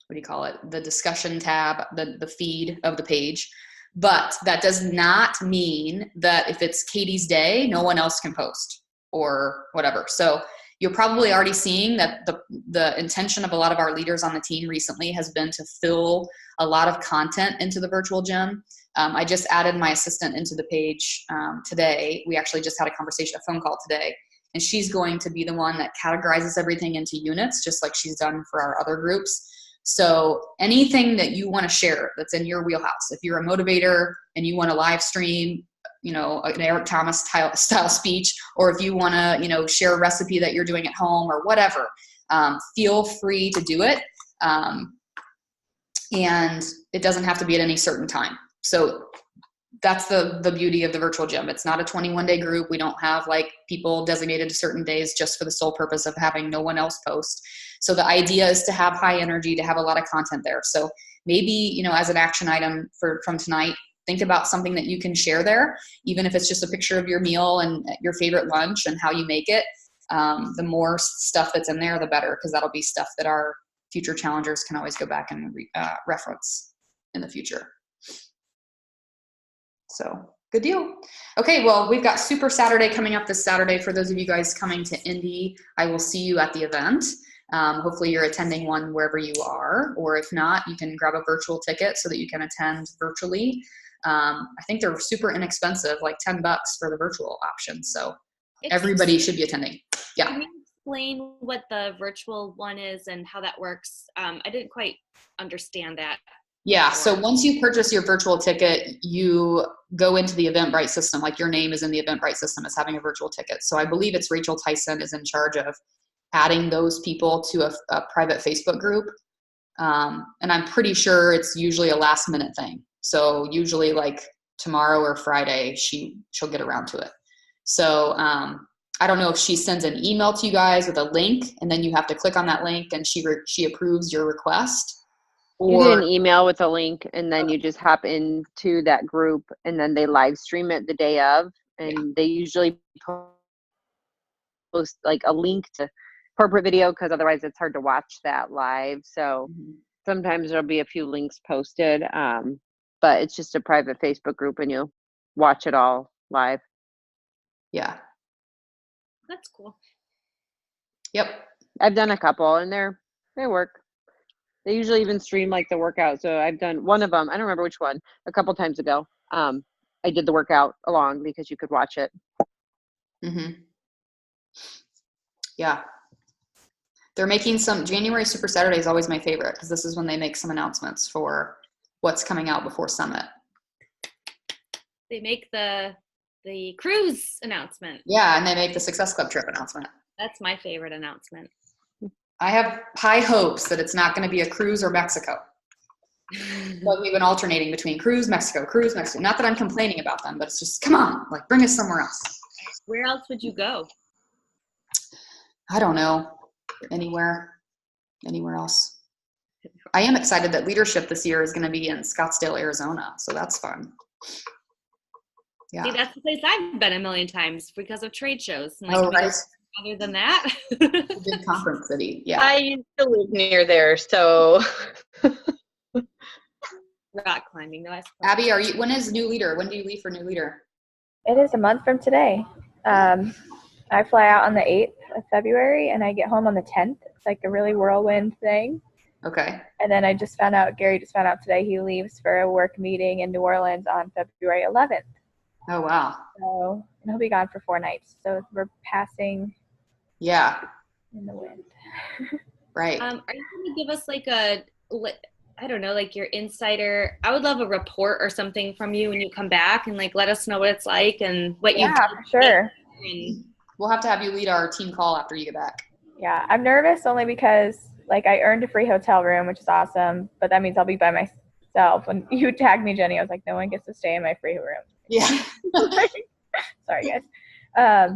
what do you call it? The discussion tab, the feed of the page. But that does not mean that if it's Katie's day, no one else can post or whatever. So you're probably already seeing that the intention of a lot of our leaders on the team recently has been to fill a lot of content into the virtual gym. I just added my assistant into the page today. We actually just had a phone call today, and she's going to be the one that categorizes everything into units, just like she's done for our other groups. So anything that you want to share that's in your wheelhouse, if you're a motivator and you want to live stream, an Eric Thomas style speech, or if you want to, share a recipe that you're doing at home or whatever, feel free to do it. And it doesn't have to be at any certain time. So that's the beauty of the virtual gym. It's not a 21-day group. We don't have like people designated to certain days just for the sole purpose of having no one else post. So the idea is to have high energy, to have a lot of content there. So maybe, as an action item from tonight, think about something that you can share there, even if it's just a picture of your meal and your favorite lunch and how you make it. The more stuff that's in there, the better, because that'll be stuff that our future challengers can always go back and reference in the future. So good deal. Okay, well, we've got Super Saturday coming up this Saturday. For those of you guys coming to Indy, I will see you at the event. Hopefully you're attending one wherever you are, or if not, you can grab a virtual ticket so that you can attend virtually. I think they're super inexpensive, like $10 for the virtual option. So everybody should be attending. Yeah. Can you explain what the virtual one is and how that works? I didn't quite understand that. Yeah, so once you purchase your virtual ticket, you go into the Eventbrite system, like your name is in the Eventbrite system as having a virtual ticket. So I believe it's Rachel Tyson is in charge of adding those people to a private Facebook group. And I'm pretty sure it's usually a last minute thing. So usually like tomorrow or Friday, she'll get around to it. So I don't know if she sends an email to you guys with a link, and then you have to click on that link and she approves your request. You get an email with a link, and then you just hop into that group, and then they live stream it the day of, and they usually post like a link to corporate video, because otherwise it's hard to watch that live. So sometimes there'll be a few links posted, but it's just a private Facebook group, and you'll watch it all live. Yeah. That's cool. Yep. I've done a couple, and they work. They usually even stream like the workout. So I've done one of them. I don't remember which one, a couple times ago. And I did the workout along because you could watch it. Mm-hmm. Yeah. They're making some, January Super Saturday is always my favorite because this is when they make some announcements for what's coming out before Summit. They make the cruise announcement. Yeah, and they make the Success Club trip announcement. That's my favorite announcement. I have high hopes that it's not going to be a cruise or Mexico. But we've been alternating between cruise, Mexico, cruise, Mexico. Not that I'm complaining about them, but it's just, come on, like bring us somewhere else. Where else would you go? I don't know. Anywhere else. I am excited that leadership this year is going to be in Scottsdale, Arizona. So that's fun. Yeah. See, that's the place I've been a million times because of trade shows. And Right. Other than that, Big conference city. Yeah. I used to live near there, so. rock climbing. No, Abby, when is New Leader? When do you leave for New Leader? It is a month from today. I fly out on the 8th of February, and I get home on the 10th. It's like a really whirlwind thing. Okay. And then Gary just found out today he leaves for a work meeting in New Orleans on February 11th. Oh, wow. So, and he'll be gone for 4 nights. So we're passing Yeah. in the wind. Right. are you going to give us like I don't know, like your insider? I would love a report or something from you when you come back and like let us know what it's like and what you. Yeah, for sure. And We'll have to have you lead our team call after you get back. Yeah, I'm nervous only because like I earned a free hotel room, which is awesome, but that means I'll be by myself. When you tagged me, Jenny, I was like, no one gets to stay in my free room. Yeah. Sorry, guys.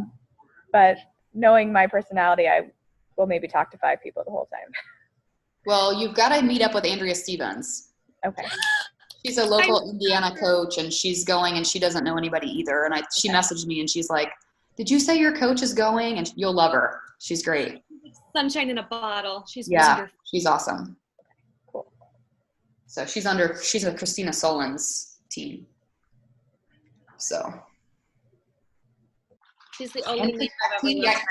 But knowing my personality, I will maybe talk to 5 people the whole time. Well, you've got to meet up with Andrea Stevens. Okay. She's a local Indiana coach, and she's going, and she doesn't know anybody either. And she messaged me, and she's like, "Did you say your coach is going?" And you'll love her. She's great. sunshine in a bottle. She's wonderful. She's awesome. Cool. So she's a Christina Solon's team. So. She's the only name I've ever recognized.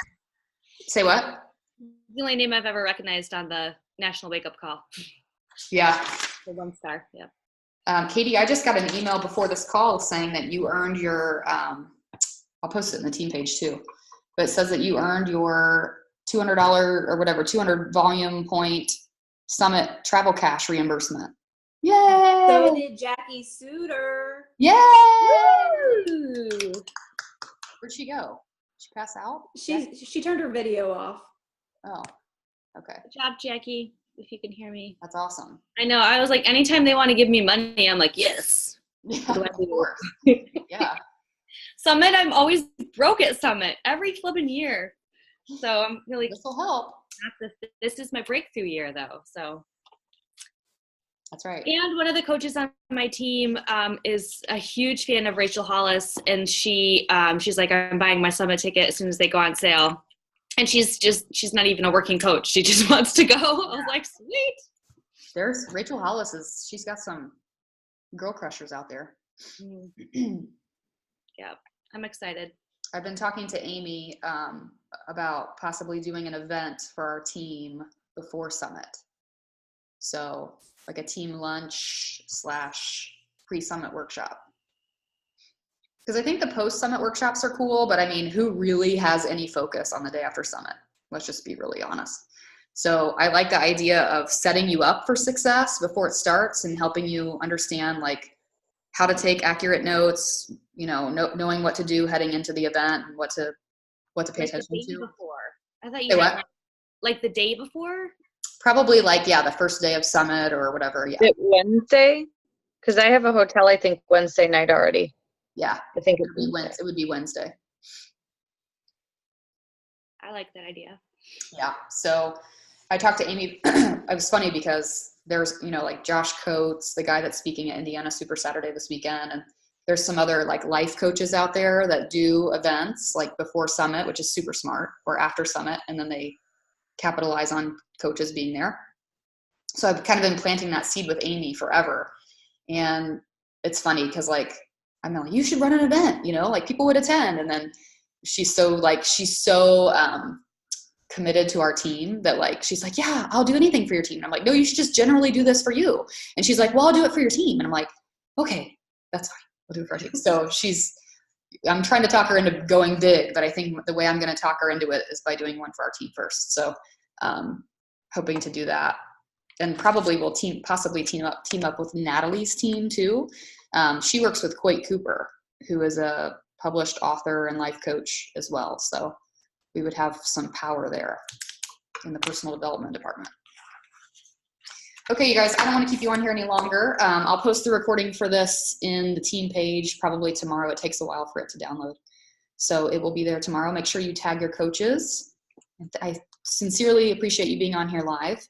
Say what? The only name I've ever recognized on the National Wake Up Call. Yeah. The 1 star. Yeah. Katie, I just got an email before this call saying that you earned your, I'll post it in the team page too, but it says that you earned your $200 or whatever, 200 volume point Summit travel cash reimbursement. Yay! So did Jackie Suter. Yay! Ooh. Where'd she go? Did she pass out? She turned her video off. Oh, okay. Good job, Jackie, if you can hear me. That's awesome. I know. I was like, anytime they want to give me money, I'm like, yes. Yeah, What do I of do? course. Yeah. Summit, I'm always broke at Summit every flipping year. So I'm really This will help. this is my breakthrough year though. So That's right. and one of the coaches on my team is a huge fan of Rachel Hollis, and she's like, I'm buying my Summit ticket as soon as they go on sale. And she's not even a working coach. She just wants to go. I was like, sweet. There's Rachel Hollis she's got some girl crushers out there. Yeah, I'm excited. I've been talking to Amy about possibly doing an event for our team before Summit. So like a team lunch / pre-Summit workshop. Because I think the post-Summit workshops are cool, but I mean, who really has any focus on the day after Summit? Let's just be really honest. So I like the idea of setting you up for success before it starts and helping you understand like how to take accurate notes, knowing what to do heading into the event and what to pay attention to. Before. I thought Say you what? meant like the day before? Probably the first day of Summit or whatever. Yeah. Is it Wednesday? Because I have a hotel, I think, Wednesday night already. Yeah. I think It would be Wednesday. I like that idea. Yeah. So I talked to Amy. It was funny because there's, like Josh Coates, the guy that's speaking at Indiana Super Saturday this weekend. And there's some other like life coaches out there that do events like before Summit, which is super smart, or after Summit. And then they capitalize on coaches being there. So I've kind of been planting that seed with Amy forever. And it's funny because like, I'm like, you should run an event, like people would attend. And then she's so committed to our team that like, she's like, yeah, I'll do anything for your team. And I'm like, no, you should just generally do this for you. And she's like, well, I'll do it for your team. And I'm like, okay, that's fine. We'll do it for our team. So I'm trying to talk her into going big, but I think the way I'm going to talk her into it is by doing one for our team first. So hoping to do that. And probably we'll possibly team up with Natalie's team too. She works with Coit Cooper, who is a published author and life coach as well. So we would have some power there in the personal development department. Okay, you guys, I don't want to keep you on here any longer. I'll post the recording for this in the team page probably tomorrow. It takes a while for it to download. So it will be there tomorrow. Make sure you tag your coaches. I sincerely appreciate you being on here live.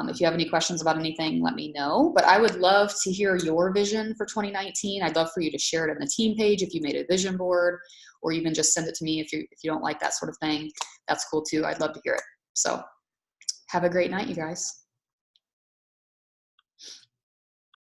If you have any questions about anything, let me know. But I would love to hear your vision for 2019. I'd love for you to share it in the team page if you made a vision board, or even just send it to me if you don't like that sort of thing. That's cool too. I'd love to hear it. So have a great night, you guys.